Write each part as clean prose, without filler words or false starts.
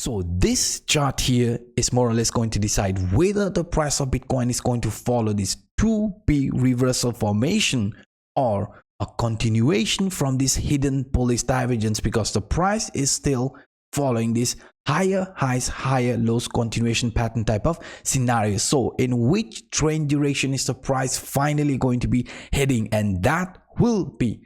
So this chart here is more or less going to decide whether the price of Bitcoin is going to follow this 2B reversal formation or a continuation from this hidden bullish divergence, because the price is still following this higher highs, higher lows continuation pattern type of scenario. So in which trend direction is the price finally going to be heading? And that will be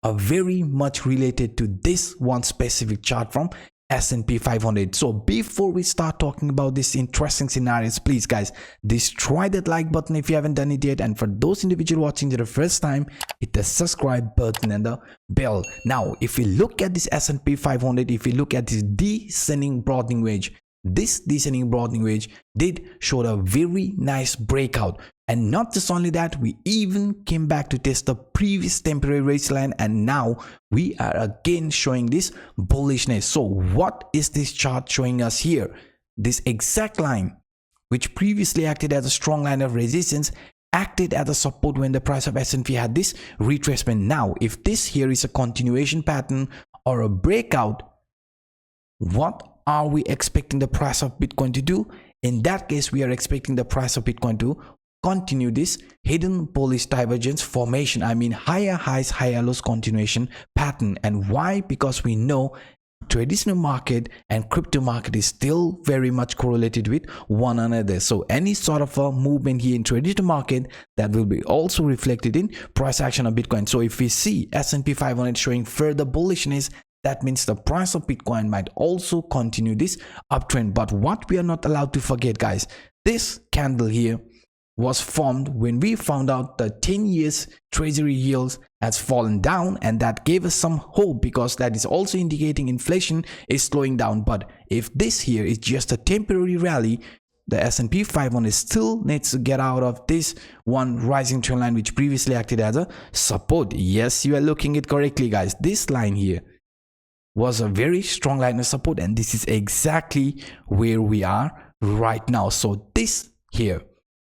very much related to this one specific chart from S&P 500. So before we start talking about these interesting scenarios, please guys, destroy that like button if you haven't done it yet, and for those individuals watching for the first time, hit the subscribe button and the bell. Now if we look at this S&P 500, if we look at this descending broadening wedge, this descending broadening wedge did show a very nice breakout. And not just only that, we even came back to test the previous temporary range line, and now we are again showing this bullishness. So what is this chart showing us here? This exact line, which previously acted as a strong line of resistance, acted as a support when the price of S&P had this retracement. Now if this here is a continuation pattern or a breakout, what are we expecting the price of Bitcoin to do? In that case, we are expecting the price of Bitcoin to continue this hidden bullish divergence formation. I mean higher highs, higher lows continuation pattern. And why? Because we know traditional market and crypto market is still very much correlated with one another. So any sort of a movement here in traditional market, that will be also reflected in price action of Bitcoin. So if we see S&P 500 showing further bullishness, that means the price of Bitcoin might also continue this uptrend. But what we are not allowed to forget, guys, this candle here was formed when we found out the 10 years treasury yields has fallen down, and that gave us some hope, because that is also indicating inflation is slowing down. But if this here is just a temporary rally, the S&P 500 still needs to get out of this one rising trend line, which previously acted as a support. Yes, you are looking at it correctly, guys. This line here was a very strong line of support, and this is exactly where we are right now. So this here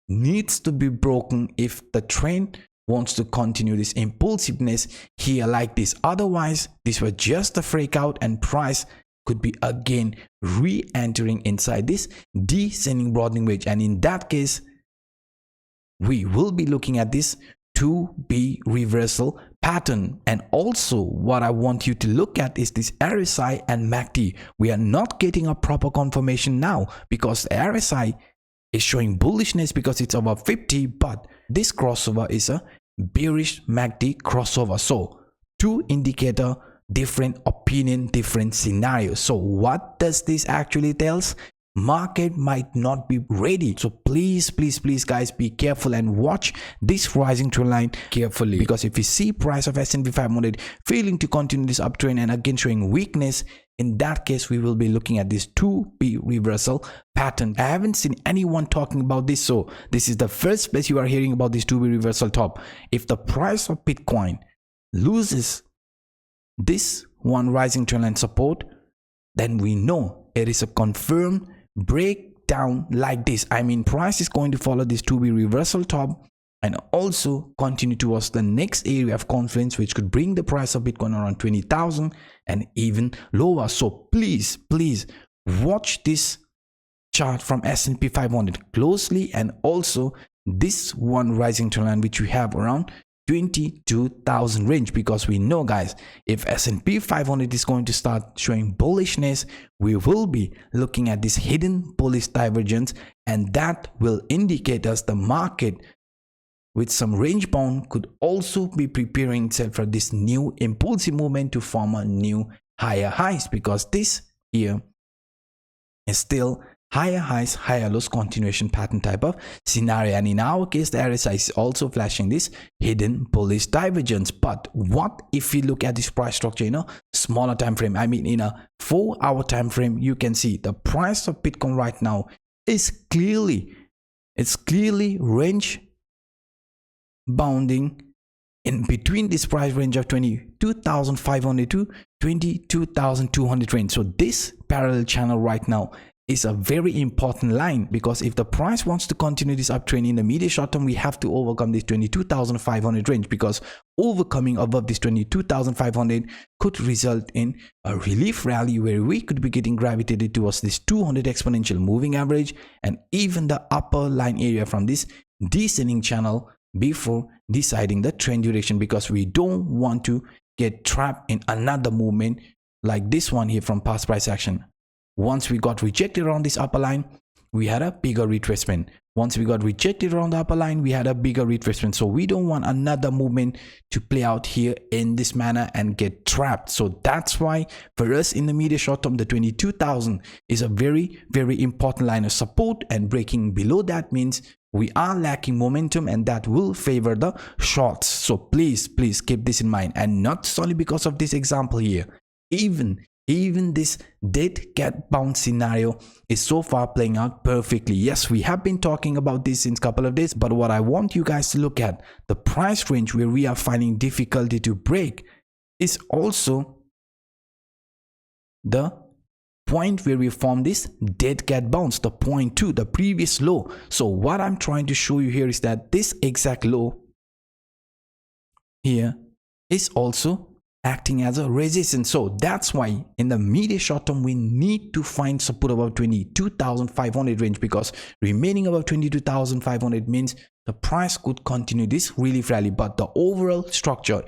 needs to be broken if the trend wants to continue this impulsiveness here like this. Otherwise, this was just a breakout and price could be again re-entering inside this descending broadening wedge, and in that case we will be looking at this 2B reversal pattern. And also what I want you to look at is this RSI and MACD. We are not getting a proper confirmation now, because the RSI is showing bullishness because it's over 50, but this crossover is a bearish MACD crossover. So two indicator, different opinion, different scenarios. So what does this actually tells? Market might not be ready. So please guys, be careful and watch this rising trend line carefully, because if you see price of S&P 500 failing to continue this uptrend and again showing weakness, in that case we will be looking at this 2B reversal pattern. I haven't seen anyone talking about this, so this is the first place you are hearing about this 2B reversal top. If the price of Bitcoin loses this one rising trend line support, then we know it is a confirmed breakdown like this. I mean price is going to follow this 2B reversal top and also continue towards the next area of confluence, which could bring the price of Bitcoin around 20,000 and even lower. So please watch this chart from S&P 500 closely, and also this one rising trend line which we have around 22,000 range, because we know, guys, if S&P 500 is going to start showing bullishness, we will be looking at this hidden bullish divergence, and that will indicate us the market with some range bound could also be preparing itself for this new impulsive movement to form a new higher highs, because this here is still higher highs, higher lows continuation pattern type of scenario. And in our case, the RSI is also flashing this hidden bullish divergence. But what if we look at this price structure in a smaller time frame? I mean in a 4-hour time frame, you can see the price of Bitcoin right now is clearly range bounding in between this price range of 22,500 to 22,200 range. So this parallel channel right now is a very important line, because if the price wants to continue this uptrend in the immediate short term, we have to overcome this 22,500 range, because overcoming above this 22,500 could result in a relief rally where we could be getting gravitated towards this 200 exponential moving average and even the upper line area from this descending channel before deciding the trend direction, because we don't want to get trapped in another movement like this one here from past price action. Once we got rejected around this upper line, we had a bigger retracement. Once we got rejected around the upper line, we had a bigger retracement. So we don't want another movement to play out here in this manner and get trapped. So that's why for us in the immediate short term, the 22,000 is a very, very important line of support, and breaking below that means we are lacking momentum, and that will favor the shorts. So please keep this in mind. And not solely because of this example here, even this dead cat bounce scenario is so far playing out perfectly. Yes, we have been talking about this since a couple of days, but what I want you guys to look at, the price range where we are finding difficulty to break, is also the point where we form this dead cat bounce, the point 2, the previous low. So what I'm trying to show you here is that this exact low here is also acting as a resistance. So that's why in the immediate short term we need to find support above 22,500 range, because remaining above 22,500 means the price could continue this relief rally. But the overall structure,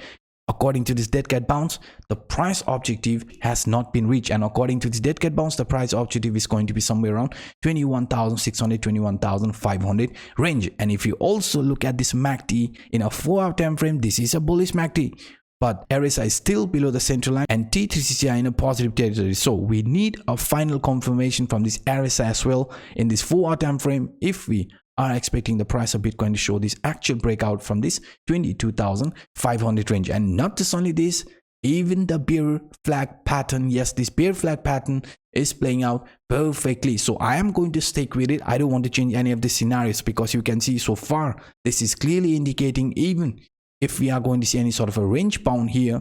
according to this dead cat bounce, the price objective has not been reached, and according to this dead cat bounce, the price objective is going to be somewhere around 21,600, 21,500 range. And if you also look at this MACD in a 4-hour time frame, this is a bullish MACD, but RSI is still below the central line and T3CCI in a positive territory. So we need a final confirmation from this RSI as well in this 4-hour time frame if we are expecting the price of Bitcoin to show this actual breakout from this 22,500 range. And not just only this, even the bear flag pattern, yes, this bear flag pattern is playing out perfectly. So I am going to stick with it. I don't want to change any of the scenarios, because you can see so far this is clearly indicating, even if we are going to see any sort of a range bound here,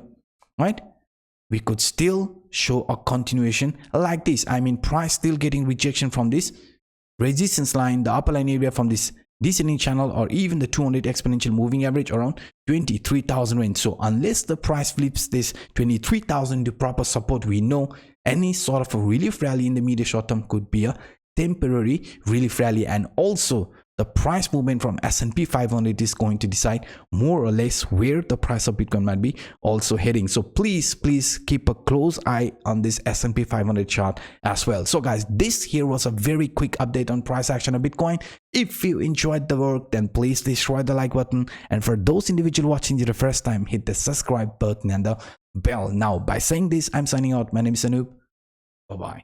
right, we could still show a continuation like this. I mean, price still getting rejection from this resistance line, the upper line area from this descending channel, or even the 200 exponential moving average around 23,000 range. So unless the price flips this 23,000 to proper support, we know any sort of a relief rally in the immediate short term could be a temporary relief rally. And also the price movement from S&P 500 is going to decide more or less where the price of Bitcoin might be also heading. So please keep a close eye on this S&P 500 chart as well. So guys, this here was a very quick update on price action of Bitcoin. If you enjoyed the work, then please destroy the like button, and for those individuals watching for the first time, hit the subscribe button and the bell. Now by saying this, I'm signing out. My name is Anup. Bye bye.